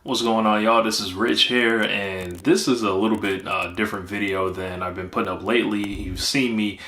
What's going on, y'all? This is Rich here, and this is a little bit different video than I've been putting up lately. You've seen me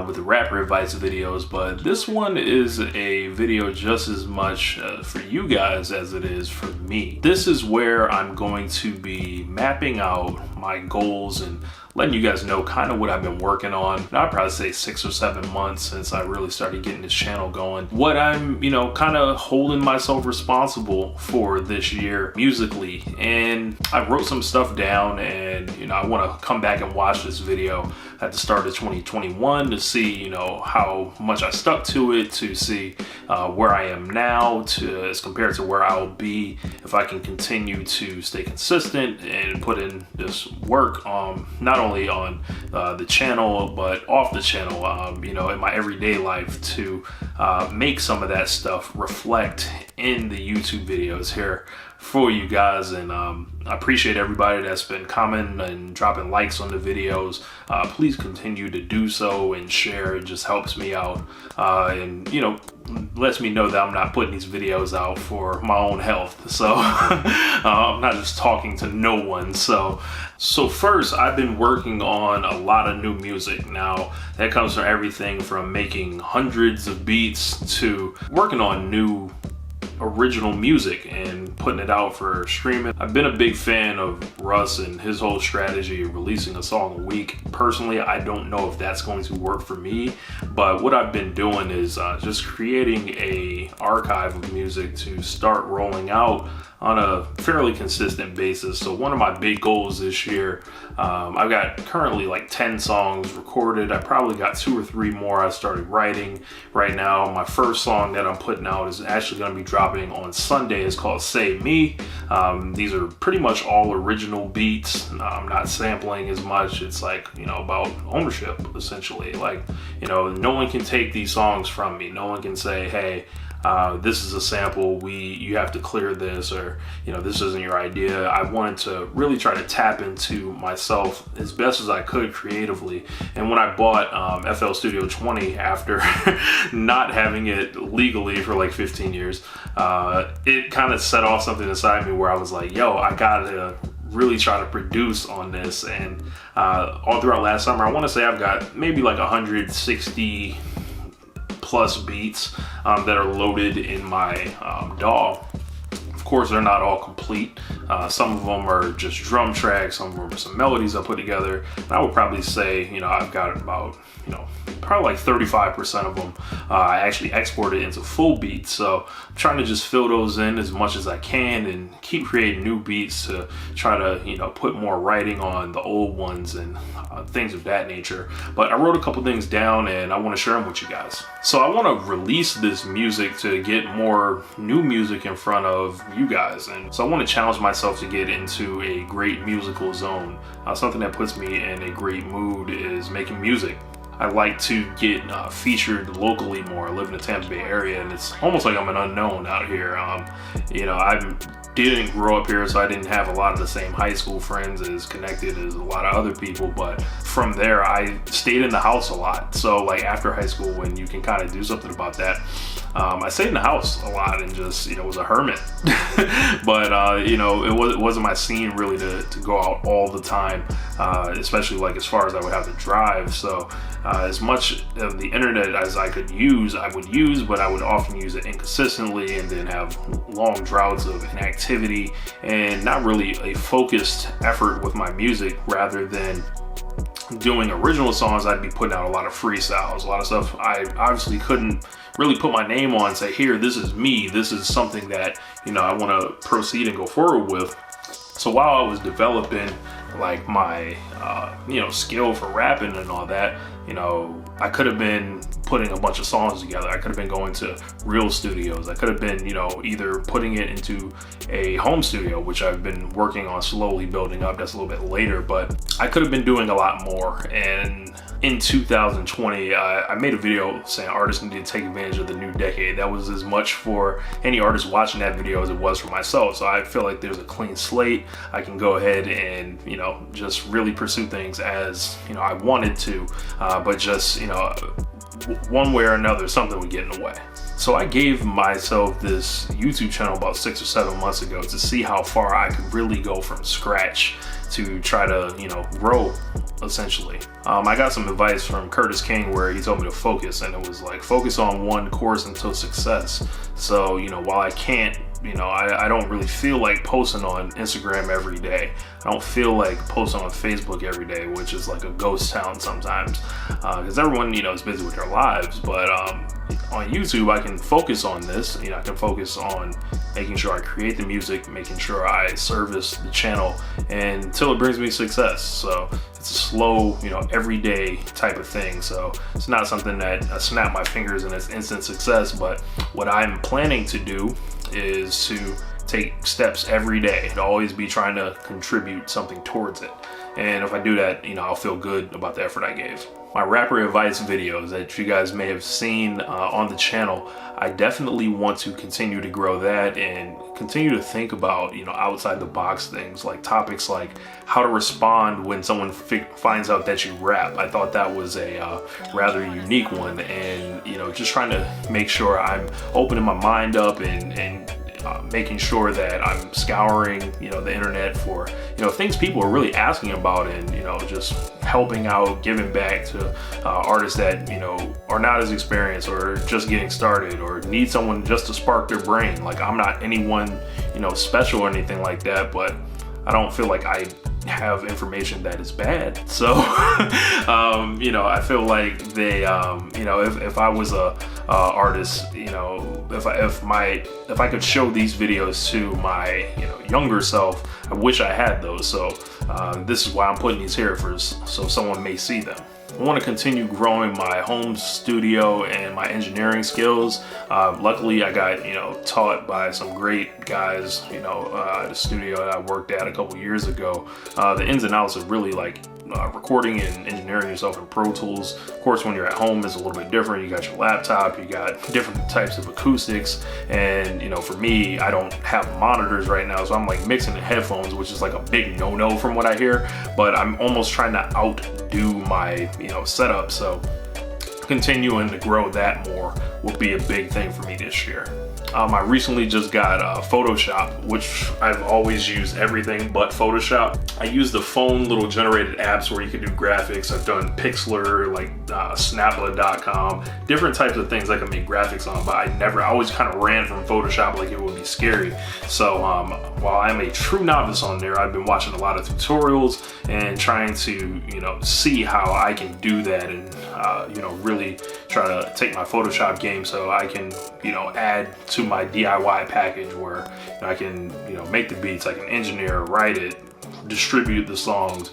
with the rapper advice videos, but this one is a video just as much for you guys as it is for me. This is where I'm going to be mapping out my goals and letting you guys know kind of what I've been working on. I'd probably say 6 or 7 months since I really started getting this channel going. What I'm, kind of holding myself responsible for this year musically. And I wrote some stuff down, and I want to come back and watch this video at the start of 2021 to see, how much I stuck to it, to see where I am now as compared to where I'll be if I can continue to stay consistent and put in this work, not only on the channel but off the channel, in my everyday life, to make some of that stuff reflect in the YouTube videos here for you guys. And I appreciate everybody that's been commenting and dropping likes on the videos. Please continue to do so and share. It just helps me out, and lets me know that I'm not putting these videos out for my own health. So I'm not just talking to no one. So first, I've been working on a lot of new music. Now that comes from everything from making hundreds of beats to working on new original music and putting it out for streaming. I've been a big fan of Russ and his whole strategy of releasing a song a week. Personally, I don't know if that's going to work for me, but what I've been doing is just creating a archive of music to start rolling out on a fairly consistent basis. So one of my big goals this year, I've got currently like 10 songs recorded. I probably got 2 or 3 more I started writing right now. My first song that I'm putting out is actually going to be dropping on Sunday. It's called Save Me. These are pretty much all original beats. I'm not sampling as much. It's like, about ownership, essentially. Like, no one can take these songs from me. No one can say, hey, this is a sample, you have to clear this, or this isn't your idea. I wanted to really try to tap into myself as best as I could creatively. And when I bought FL Studio 20 after not having it legally for like 15 years, it kind of set off something inside me where I was like, yo, I gotta really try to produce on this. And all throughout last summer, I want to say I've got maybe like 160 plus beats that are loaded in my DAW. Of course, they're not all complete. Some of them are just drum tracks, some of them are some melodies I put together. And I would probably say, I've got about, probably like 35% of them I actually exported into full beats. So I'm trying to just fill those in as much as I can and keep creating new beats to try to, put more writing on the old ones and things of that nature. But I wrote a couple things down and I want to share them with you guys. So I want to release this music to get more new music in front of you guys. And so I want to challenge myself to get into a great musical zone. Something that puts me in a great mood is making music. I like to get featured locally more. I live in the Tampa Bay area, and it's almost like I'm an unknown out here. I didn't grow up here, so I didn't have a lot of the same high school friends as connected as a lot of other people. But from there, I stayed in the house a lot. So like after high school, when you can kind of do something about that, I stayed in the house a lot and just, was a hermit. But, it wasn't my scene really to go out all the time, especially like as far as I would have to drive. So as much of the internet as I would use, but I would often use it inconsistently and then have long droughts of inactivity and not really a focused effort with my music. Rather than doing original songs, I'd be putting out a lot of freestyles, a lot of stuff I obviously couldn't really put my name on and say, here, this is me, this is something that I want to proceed and go forward with. So while I was developing like my skill for rapping and all that, I could have been putting a bunch of songs together. I could have been going to real studios. I could have been, either putting it into a home studio, which I've been working on slowly building up. That's a little bit later, but I could have been doing a lot more. And in 2020, I made a video saying artists need to take advantage of the new decade. That was as much for any artist watching that video as it was for myself. So I feel like there's a clean slate. I can go ahead and, just really pursue things as, I wanted to, but just, one way or another, something would get in the way. So I gave myself this YouTube channel about 6 or 7 months ago to see how far I could really go from scratch to try to, you know, grow essentially. I got some advice from Curtis King where he told me to focus, and it was like, focus on one course until success. So, you know, while I can't, you know, I don't really feel like posting on Instagram every day. I don't feel like posting on Facebook every day, which is like a ghost town sometimes, because everyone, you know, is busy with their lives. But on YouTube, I can focus on this. You know, I can focus on making sure I create the music, making sure I service the channel until it brings me success. So it's a slow, you know, everyday type of thing. So it's not something that I snap my fingers and it's instant success. But what I'm planning to do is to take steps every day, to always be trying to contribute something towards it. And if I do that, you know, I'll feel good about the effort I gave. My rapper advice videos that you guys may have seen on the channel, I definitely want to continue to grow that and continue to think about, you know, outside the box things, like topics like how to respond when someone finds out that you rap. I thought that was a rather unique one, and, you know, just trying to make sure I'm opening my mind up and making sure that I'm scouring, you know, the internet for, you know, things people are really asking about, and, you know, just helping out, giving back to artists that, you know, are not as experienced or just getting started or need someone just to spark their brain. Like, I'm not anyone, you know, special or anything like that, but I don't feel like I have information that is bad. So, you know, I feel like they, you know, if I was a artist, you know, if I could show these videos to my, you know, younger self, I wish I had those. So this is why I'm putting these here, so someone may see them. I want to continue growing my home studio and my engineering skills. Luckily, I got, you know, taught by some great guys, you know, at a studio that I worked at a couple years ago. The ins and outs of really like recording and engineering yourself in Pro Tools. Of course, when you're at home, it's a little bit different. You got your laptop, you got different types of acoustics, and, you know, for me, I don't have monitors right now, so I'm like mixing the headphones, which is like a big no-no from what I hear, but I'm almost trying to outdo my, you know, setup. So continuing to grow that more will be a big thing for me this year. I recently just got Photoshop, which I've always used everything but Photoshop. I use the phone little generated apps where you can do graphics. I've done Pixlr, like Snapla.com, different types of things I can make graphics on, but I always kind of ran from Photoshop like it would be scary. So while I'm a true novice on there, I've been watching a lot of tutorials and trying to, you know, see how I can do that and, you know, really try to take my Photoshop game so I can, you know, add to my DIY package where, you know, I can, you know, make the beats, I can engineer, write it, distribute the songs,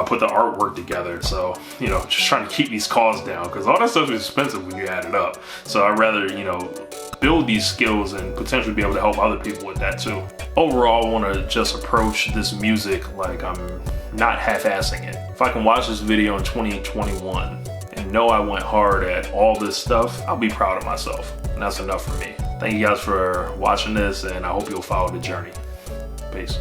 put the artwork together. So, you know, just trying to keep these costs down, because all that stuff is expensive when you add it up. So I'd rather, you know, build these skills and potentially be able to help other people with that too. Overall, I want to just approach this music like I'm not half-assing it. If I can watch this video in 2021 and know I went hard at all this stuff, I'll be proud of myself, and that's enough for me. Thank you guys for watching this, and I hope you'll follow the journey. Peace.